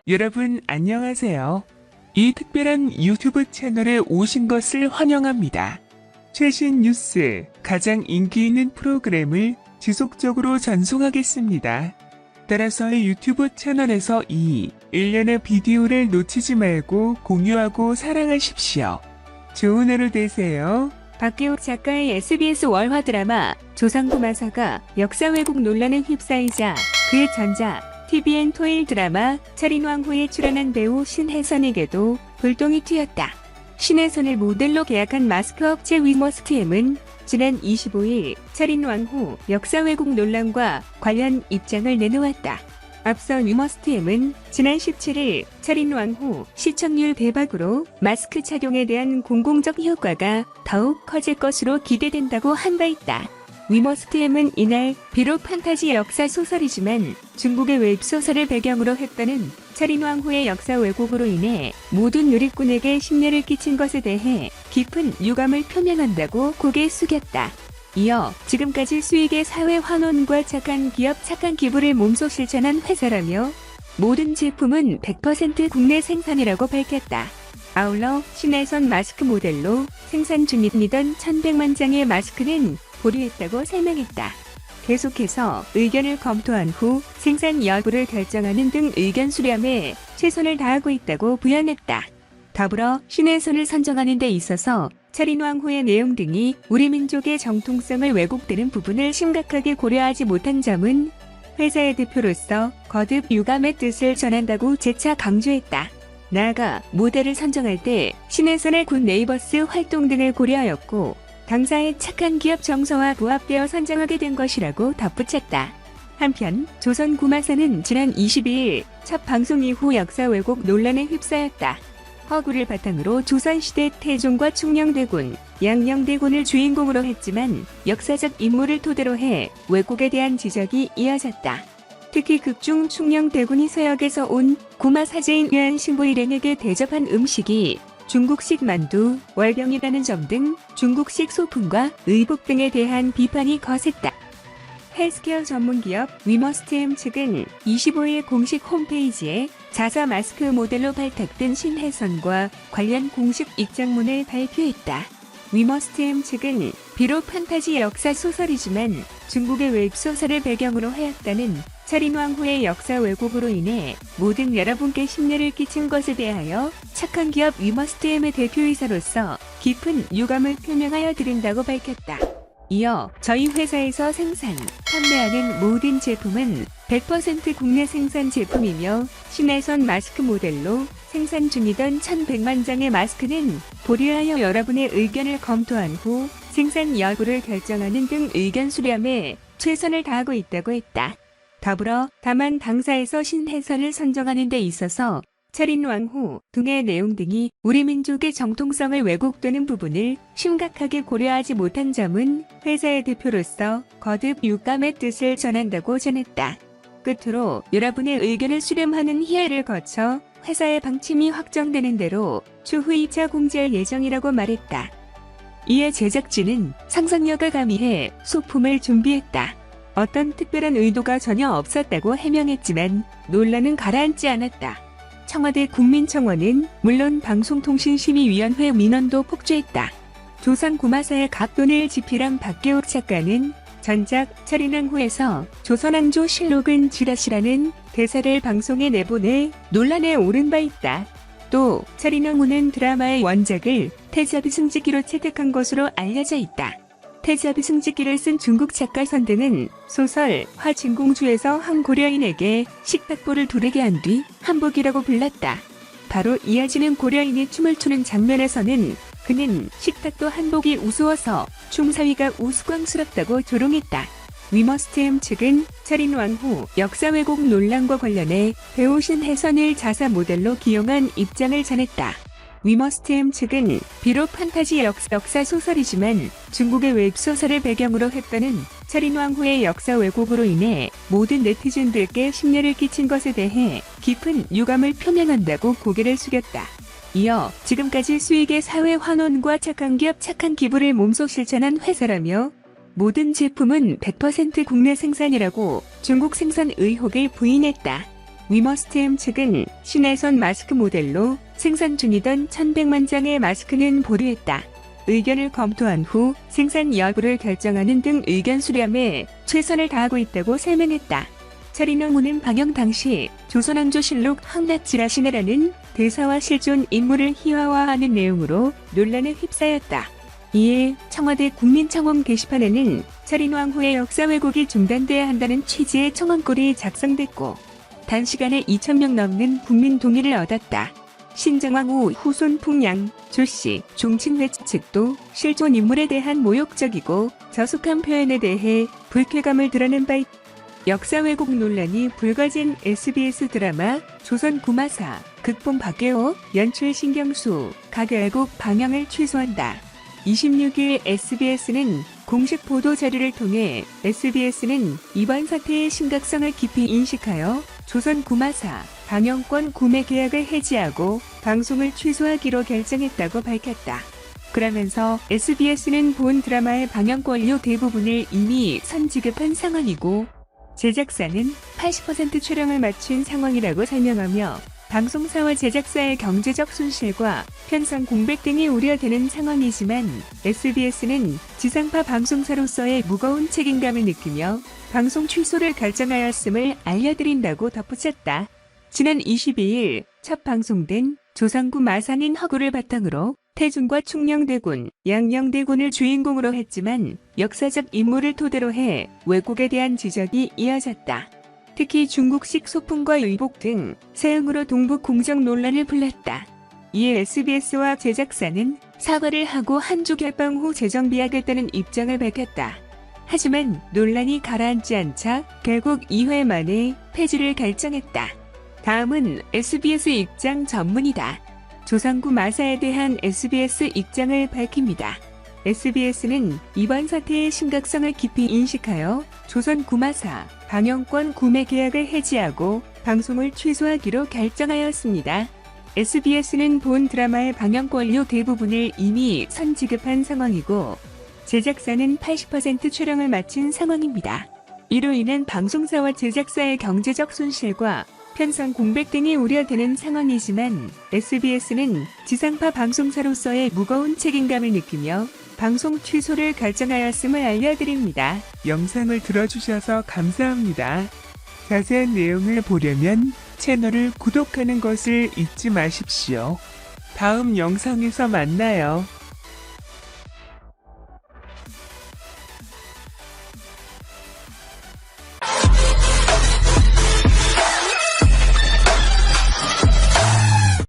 여러분 안녕하세요. 이 특별한 유튜브 채널에 오신 것을 환영합니다. 최신 뉴스, 가장 인기 있는 프로그램을 지속적으로 전송하겠습니다. 따라서 이 유튜브 채널에서 이 일련의 비디오를 놓치지 말고 공유하고 사랑하십시오. 좋은 하루 되세요. 박계옥 작가의 SBS 월화 드라마 조선구마사가 역사 왜곡 논란에 휩싸이자 그의 전작 TVN 토일 드라마 차린왕후에 출연한 배우 신혜선에게도 불똥이 튀었다. 신혜선을 모델로 계약한 마스크 업체 위머스트엠은 지난 25일 차린왕후 역사 왜곡 논란과 관련 입장을 내놓았다. 앞서 위머스트엠은 지난 17일 차린왕후 시청률 대박으로 마스크 착용에 대한 공공적 효과가 더욱 커질 것으로 기대된다고 한 바 있다. 위머스트엠은 이날 비록 판타지 역사 소설이지만 중국의 웹소설을 배경으로 했다는 차린왕후의 역사 왜곡으로 인해 모든 누리꾼에게 심려를 끼친 것에 대해 깊은 유감을 표명한다고 고개 숙였다. 이어 지금까지 수익의 사회 환원과 착한 기업 착한 기부를 몸소 실천한 회사라며 모든 제품은 100% 국내 생산이라고 밝혔다. 아울러 신혜선 마스크 모델로 생산 중이던 1100만 장의 마스크는 보류했다고 설명했다. 계속해서 의견을 검토한 후 생산 여부를 결정하는 등 의견 수렴에 최선을 다하고 있다고 부연했다. 더불어 신혜선을 선정하는 데 있어서 차린왕후의 내용 등이 우리 민족의 정통성을 왜곡되는 부분을 심각하게 고려하지 못한 점은 회사의 대표로서 거듭 유감의 뜻을 전한다고 재차 강조했다. 나아가 모델을 선정할 때 신혜선의 굿 네이버스 활동 등을 고려하였고 당사의 착한 기업 정서와 부합되어 선정하게 된 것이라고 덧붙였다. 한편 조선구마사는 지난 22일 첫 방송 이후 역사 왜곡 논란에 휩싸였다. 허구를 바탕으로 조선시대 태종과 충녕대군, 양녕대군을 주인공으로 했지만 역사적 인물을 토대로 해 왜곡에 대한 지적이 이어졌다. 특히 극중 충녕대군이 서역에서 온 구마사제인 유한 신부 일행에게 대접한 음식이 중국식 만두, 월병이라는 점 등 중국식 소품과 의복 등에 대한 비판이 거셌다. 헬스케어 전문기업 위머스트엠 측은 25일 공식 홈페이지에 자사 마스크 모델로 발탁된 신혜선과 관련 공식 입장문을 발표했다. 위머스트엠 측은 비록 판타지 역사 소설이지만 중국의 웹소설을 배경으로 하였다는 차린왕후의 역사 왜곡으로 인해 모든 여러분께 심려를 끼친 것에 대하여 착한 기업 위머스트엠의 대표이사로서 깊은 유감을 표명하여 드린다고 밝혔다. 이어 저희 회사에서 생산, 판매하는 모든 제품은 100% 국내 생산 제품이며 신혜선 마스크 모델로 생산 중이던 1100만 장의 마스크는 보류하여 여러분의 의견을 검토한 후 생산 여부를 결정하는 등 의견 수렴에 최선을 다하고 있다고 했다. 더불어 다만 당사에서 신혜선을 선정하는 데 있어서 차린왕후 등의 내용 등이 우리 민족의 정통성을 왜곡되는 부분을 심각하게 고려하지 못한 점은 회사의 대표로서 거듭 유감의 뜻을 전한다고 전했다. 끝으로 여러분의 의견을 수렴하는 희애를 거쳐 회사의 방침이 확정되는 대로 추후 2차 공지할 예정이라고 말했다. 이에 제작진은 상상력을 가미해 소품을 준비했다. 어떤 특별한 의도가 전혀 없었다고 해명했지만 논란은 가라앉지 않았다. 청와대 국민청원은 물론 방송통신심의위원회 민원도 폭주했다. 조선구마사의 각본을 집필한 박계옥 작가는 전작 차린왕후에서 조선왕조 실록은 지라시라는 대사를 방송에 내보내 논란에 오른 바 있다. 또 차린왕후는 드라마의 원작을 태자비 승지기로 채택한 것으로 알려져 있다. 태자비 승지기를 쓴 중국 작가 선등은 소설 화진공주에서 한 고려인에게 식탁보를 두르게 한 뒤 한복이라고 불렀다. 바로 이어지는 고려인이 춤을 추는 장면에서는 그는 식탁도 한복이 우스워서 춤사위가 우스꽝스럽다고 조롱했다. 위머스트엠 측은 차린왕후 역사 왜곡 논란과 관련해 배우 신혜선을 자사 모델로 기용한 입장을 전했다. 위머스트엠 측은 비록 판타지 역사 소설이지만 중국의 웹소설을 배경으로 했다는 차린왕후의 역사 왜곡으로 인해 모든 네티즌들께 심려를 끼친 것에 대해 깊은 유감을 표명한다고 고개를 숙였다. 이어 지금까지 수익의 사회 환원과 착한 기업 착한 기부를 몸소 실천한 회사라며 모든 제품은 100% 국내 생산이라고 중국 생산 의혹을 부인했다. 위머스트엠 측은 신혜선 마스크 모델로 생산 중이던 1,100만 장의 마스크는 보류했다. 의견을 검토한 후 생산 여부를 결정하는 등 의견 수렴에 최선을 다하고 있다고 설명했다. 차린왕후는 방영 당시 조선왕조실록 항락지라시네라는 대사와 실존 인물을 희화화하는 내용으로 논란에 휩싸였다. 이에 청와대 국민청원 게시판에는 차린왕후의 역사 왜곡이 중단돼야 한다는 취지의 청원글이 작성됐고 단시간에 2,000명 넘는 국민 동의를 얻었다. 신정왕후 후손 풍양, 조씨, 종친회치 측도 실존 인물에 대한 모욕적이고 저속한 표현에 대해 불쾌감을 드러낸 바 있다. 역사 왜곡 논란이 불거진 SBS 드라마 조선 구마사, 극본 박계호, 연출 신경수, 각외국 방영을 취소한다. 26일 SBS는 공식 보도 자료를 통해 SBS는 이번 사태의 심각성을 깊이 인식하여 조선 구마사 방영권 구매 계약을 해지하고 방송을 취소하기로 결정했다고 밝혔다. 그러면서 SBS는 본 드라마의 방영권료 대부분을 이미 선지급한 상황이고 제작사는 80% 촬영을 마친 상황이라고 설명하며 방송사와 제작사의 경제적 손실과 편성 공백 등이 우려되는 상황이지만 SBS는 지상파 방송사로서의 무거운 책임감을 느끼며 방송 취소를 결정하였음을 알려드린다고 덧붙였다. 지난 22일 첫 방송된 조선구 마산인 허구를 바탕으로 태준과 충녕대군, 양녕대군을 주인공으로 했지만 역사적 인물을 토대로 해 왜곡에 대한 지적이 이어졌다. 특히 중국식 소품과 의복 등 서양으로 동북 공정 논란을 불렀다. 이에 SBS와 제작사는 사과를 하고 한주 결방 후 재정비하겠다는 따른 입장을 밝혔다. 하지만 논란이 가라앉지 않자 결국 2회 만에 폐지를 결정했다. 다음은 SBS 입장 전문이다. 조선구 마사에 대한 SBS 입장을 밝힙니다. SBS는 이번 사태의 심각성을 깊이 인식하여 조선 구마사 방영권 구매 계약을 해지하고 방송을 취소하기로 결정하였습니다. SBS는 본 드라마의 방영권료 대부분을 이미 선지급한 상황이고 제작사는 80% 촬영을 마친 상황입니다. 이로 인한 방송사와 제작사의 경제적 손실과 편성 공백 등이 우려되는 상황이지만 SBS는 지상파 방송사로서의 무거운 책임감을 느끼며 방송 취소를 결정하였음을 알려드립니다. 영상을 들어주셔서 감사합니다. 자세한 내용을 보려면 채널을 구독하는 것을 잊지 마십시오. 다음 영상에서 만나요.